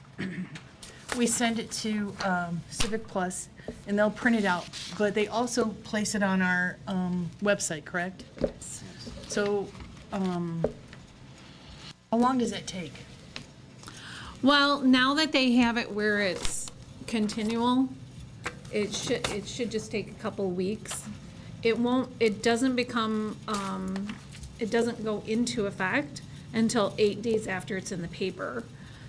we send it to Civic Plus, and they'll print it out, but they also place it on our website, correct? So, how long does it take? Well, now that they have it where it's continual, it should just take a couple weeks. It doesn't become, it doesn't go into effect until 8 days after it's in the paper.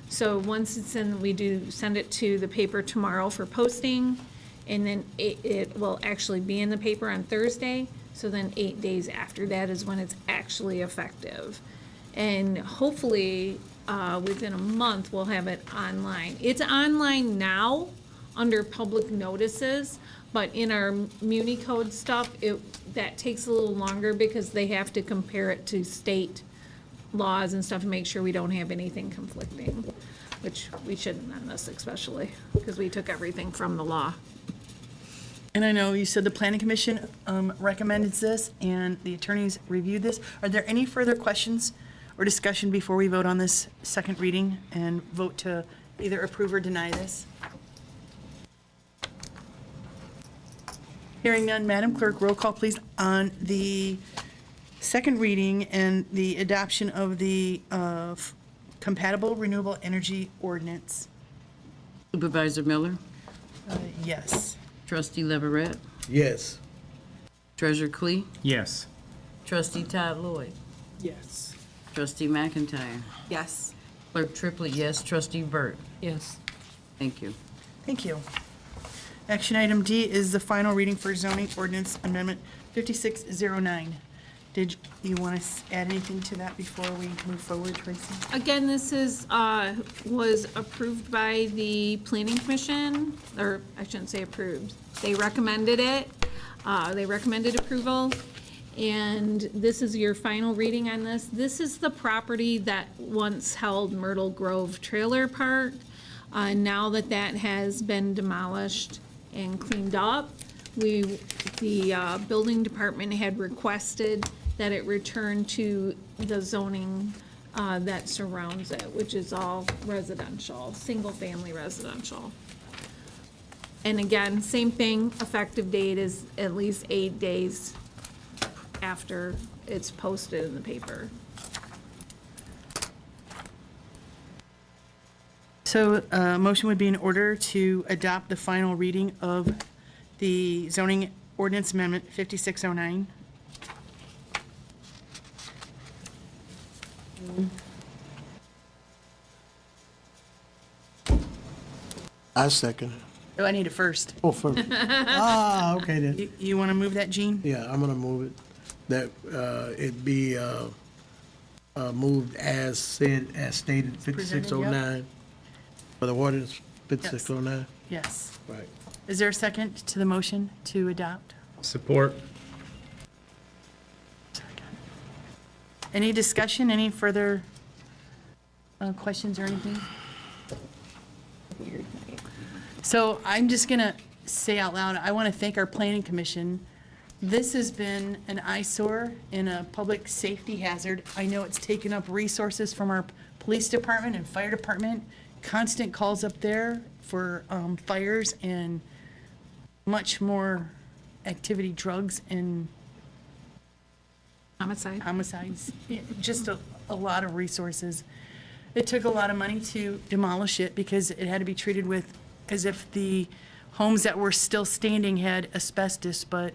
So once it's in, we do send it to the paper tomorrow for posting, and then it will actually be in the paper on Thursday. So then 8 days after that is when it's actually effective. And hopefully, within a month, we'll have it online. It's online now under public notices, but in our Muni Code stuff, that takes a little longer because they have to compare it to state laws and stuff to make sure we don't have anything conflicting, which we shouldn't on this especially, because we took everything from the law. And I know you said the planning commission recommended this, and the attorneys reviewed this. Are there any further questions or discussion before we vote on this second reading and vote to either approve or deny this? Hearing none, Madam Clerk, roll call, please, on the second reading and the adoption of the compatible renewable energy ordinance. Supervisor Miller? Yes. Trustee Leverett? Yes. Treasurer Clee? Yes. Trustee Todd Lloyd? Yes. Trustee McIntyre? Yes. Clerk Triplett, yes. Trustee Burt? yes. Thank you. Thank you. Action item D is the final reading for zoning ordinance amendment 5609. Did you want to add anything to that before we move forward, Tracy? Again, this was approved by the planning commission, or I shouldn't say approved. They recommended it. They recommended approval. And this is your final reading on this. This is the property that once held Myrtle Grove Trailer Park. Now that that has been demolished and cleaned up, the building department had requested that it return to the zoning that surrounds it, which is all residential, single-family residential. And again, same thing, effective date is at least 8 days after it's posted in the paper. So a motion would be in order to adopt the final reading of the zoning ordinance amendment 5609. I second it. Oh, I need it first. Oh, first. Okay then. You want to move that, Gene? Yeah, I'm gonna move it, that it be moved as said, as stated, 5609, for the ordinance 5609. Yes. Right. Is there a second to the motion to adopt? Support. Any discussion, any further questions or anything? So I'm just going to say out loud, I want to thank our planning commission This has been an eyesore and a public safety hazard. I know it's taken up resources from our police department and fire department. Constant calls up there for fires and much more activity, drugs and homicides. Just a lot of resources. It took a lot of money to demolish it because it had to be treated with, as if the homes that were still standing had asbestos, but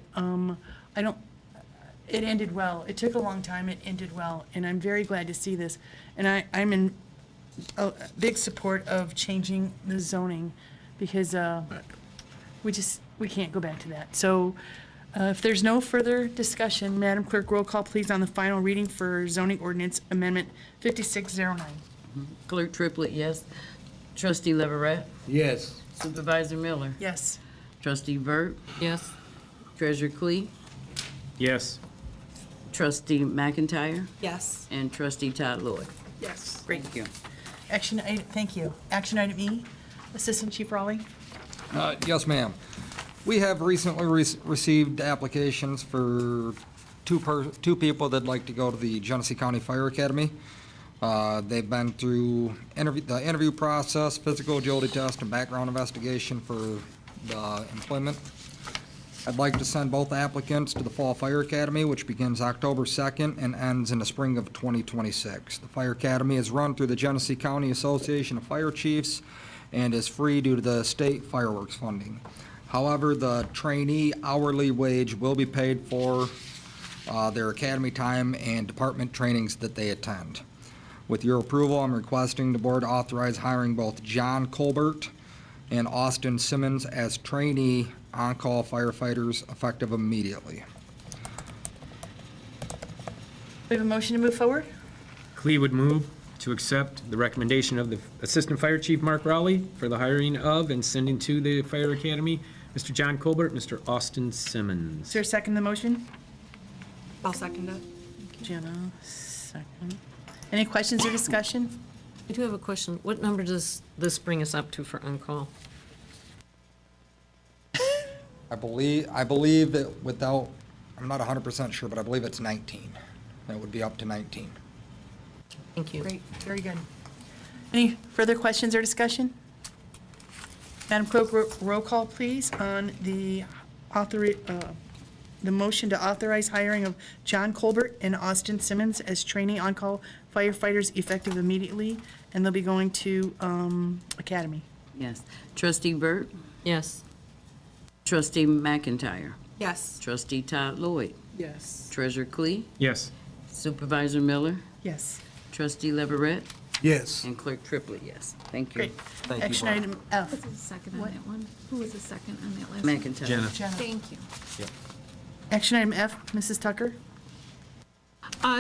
it ended well. It took a long time, it ended well, and I'm very glad to see this. And I'm in a big support of changing the zoning, because we can't go back to that. So if there's no further discussion, Madam Clerk, roll call please on the final reading for zoning ordinance amendment 5609. Clerk Triplett, yes. Trustee Leverett. Yes. Supervisor Miller. Yes. Trustee Burt. Yes. Treasurer Clee. Yes. Trustee McIntyre. Yes. And Trustee Todd Lloyd. Yes. Great. Thank you. Thank you. Action item E, Assistant Chief Raleigh. Yes, ma'am. We have recently received applications for two people that'd like to go to the Genesee County Fire Academy. They've been through the interview process, physical agility test, and background investigation for the employment. I'd like to send both applicants to the Fall Fire Academy, which begins October 2nd and ends in the spring of 2026. The Fire Academy is run through the Genesee County Association of Fire Chiefs and is free due to the state fireworks funding. However, the trainee hourly wage will be paid for their academy time and department trainings that they attend. With your approval, I'm requesting the board authorize hiring both John Colbert and Austin Simmons as trainee on-call firefighters effective immediately. We have a motion to move forward? Clee would move to accept the recommendation of the Assistant Fire Chief Mark Rowley for the hiring of and sending to the Fire Academy Mr. John Colbert, Mr. Austin Simmons. Is there a second to the motion? I'll second it. Jenna, second. Any questions or discussion? I do have a question. What number does this bring us up to for on-call? I believe that without, I'm not 100% sure, but I believe it's 19. That would be up to 19. Thank you. Great, very good. Any further questions or discussion? Madam Clerk, roll call, please, on the motion to authorize hiring of John Colbert and Austin Simmons as trainee on-call firefighters effective immediately, and they'll be going to Academy. Yes. Trustee Burt. Yes. Trustee McIntyre. Yes. Trustee Todd Lloyd. Yes. Treasurer Clee. Yes. Supervisor Miller. Yes. Trustee Leverett. Yes. And Clerk Triplett, yes. Thank you. Great. Thank you, Action Bob. item F. Who was the second on that one? Who was the second on that last one? McIntyre. Jenna. Jenna. Thank you. Action item F, Mrs. Tucker.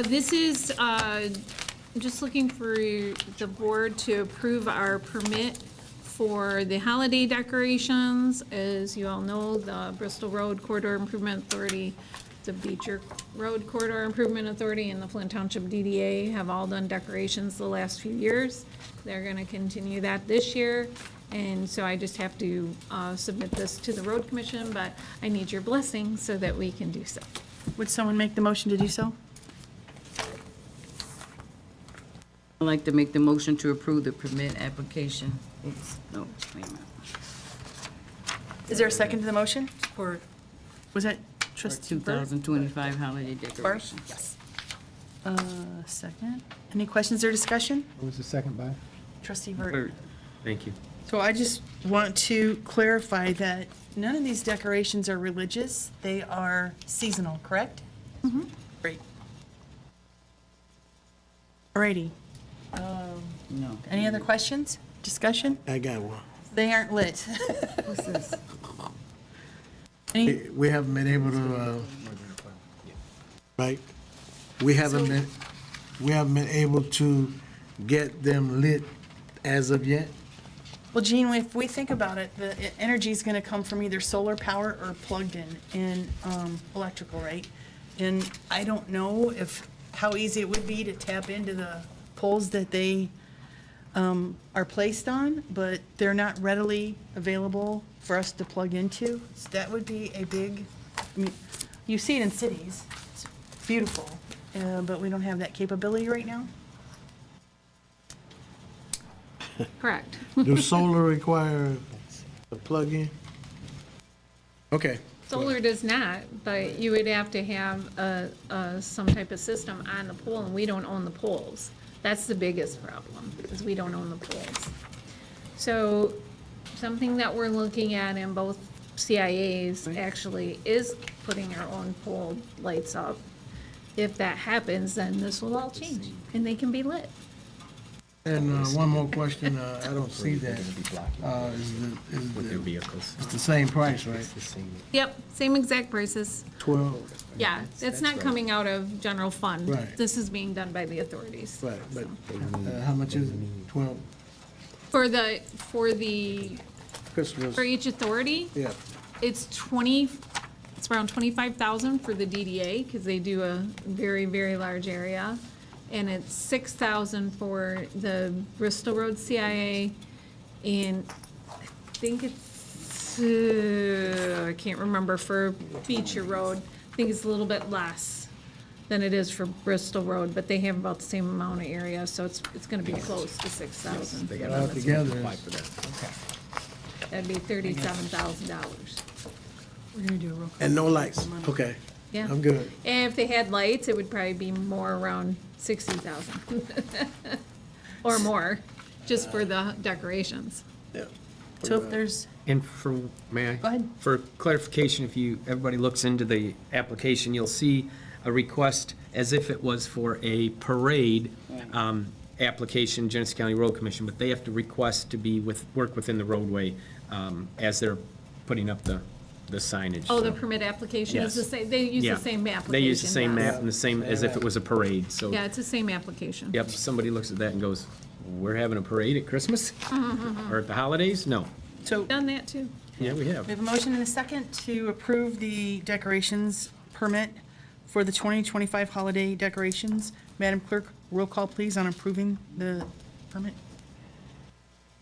This is just looking for the board to approve our permit for the holiday decorations. As you all know, the Bristol Road Corridor Improvement Authority, the Beecher Road Corridor Improvement Authority, and the Flint Township DDA have all done decorations the last few years. They're going to continue that this year. And so I just have to submit this to the road commission, but I need your blessing so that we can do so. Would someone make the motion to do so? I'd like to make the motion to approve the permit application. Oops, no, wait a minute. Is there a second to the motion? Support. Was that Trustee Burt? 2025 holiday Burt? decorations. Yes. Second. Any questions or discussion? What was the second by? Trustee Burt. Burt. Thank you. So I just want to clarify that none of these decorations are religious. They are seasonal, correct? Mm-hmm. Great. Alrighty. No. Any other questions? Discussion? I got one. They aren't lit. What's this? Any, We haven't been able to, right? We haven't been able to get them lit as of yet? well, Gene, if we think about it, the energy is going to come from either solar power or plugged in electrical, right? And I don't know how easy it would be to tap into the poles that they are placed on, but they're not readily available for us to plug into. So that would be a big, I mean, You see it in cities, it's beautiful, but we don't have that capability right now. Correct. Do solar require a plug-in? Okay. Solar does not, but you would have to have some type of system on the pole, and we don't own the poles. That's the biggest problem, is we don't own the poles. So something that we're looking at in both CIAs actually is putting our own pole lights up. If that happens, then this will all change, and they can be lit. And one more question, I don't see that. With their vehicles. It's the same price, right? Yep, same exact prices. 12, Yeah, it's not coming out of general fund. Right. This is being done by the authorities. right, but how much is it? 12? For the, Christmas, for each authority, yeah. it's around 25,000 for the DDA, because they do a very, very large area. And it's 6,000 for the Bristol Road CIA, and I think it's, I can't remember, for Beecher Road. I think it's a little bit less than it is for Bristol Road, but they have about the same amount of area, so it's gonna be close to 6,000. Altogether, That'd be $37,000. We're gonna do a roll call. and no lights, okay. Yeah. I'm good. And if they had lights, it would probably be more around 60,000. Or more, just for the decorations. Yeah. So if there's, And for, may I? Go ahead. For clarification, if everybody looks into the application, you'll see a request as if it was for a parade application, Genesee County Road Commission, but they have to request to be work within the roadway as they're putting up the signage. Oh, the so. permit application is the Yes. same, they use Yeah. the same application. They use the same yes. map and the same, as if it was a parade, so. Yeah, it's the same application. Yep, somebody looks at that and goes, we're having a parade at Christmas? Or at the holidays? No. so Done that too. Yeah, we have. we have a motion and a second to approve the decorations permit for the 2025 holiday decorations. Madam Clerk, roll call please on approving the permit.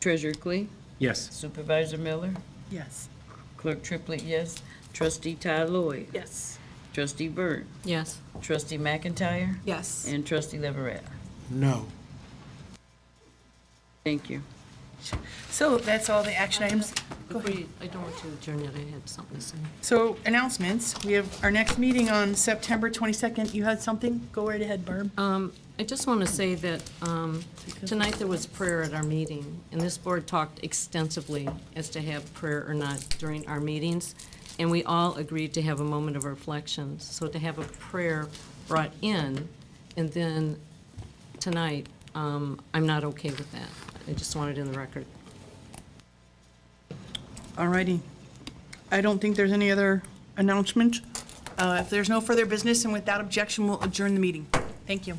Treasurer Clee, Yes. Supervisor Miller, Yes. Clerk Triplett, yes. Trustee Todd Lloyd, Yes. Trustee Burt, Yes. Trustee McIntyre, Yes. and Trustee Leverett. No. Thank you. So that's all the action items. I don't want to adjourn yet, I had something to say. So announcements, we have our next meeting on September 22nd. You had something? Go right ahead, Barb. I just want to say that tonight there was prayer at our meeting, and this board talked extensively as to have prayer or not during our meetings, and we all agreed to have a moment of reflection. So to have a prayer brought in, and then tonight, I'm not okay with that. I just want it in the record. All righty. I don't think there's any other announcement. If there's no further business and without objection, we'll adjourn the meeting. Thank you.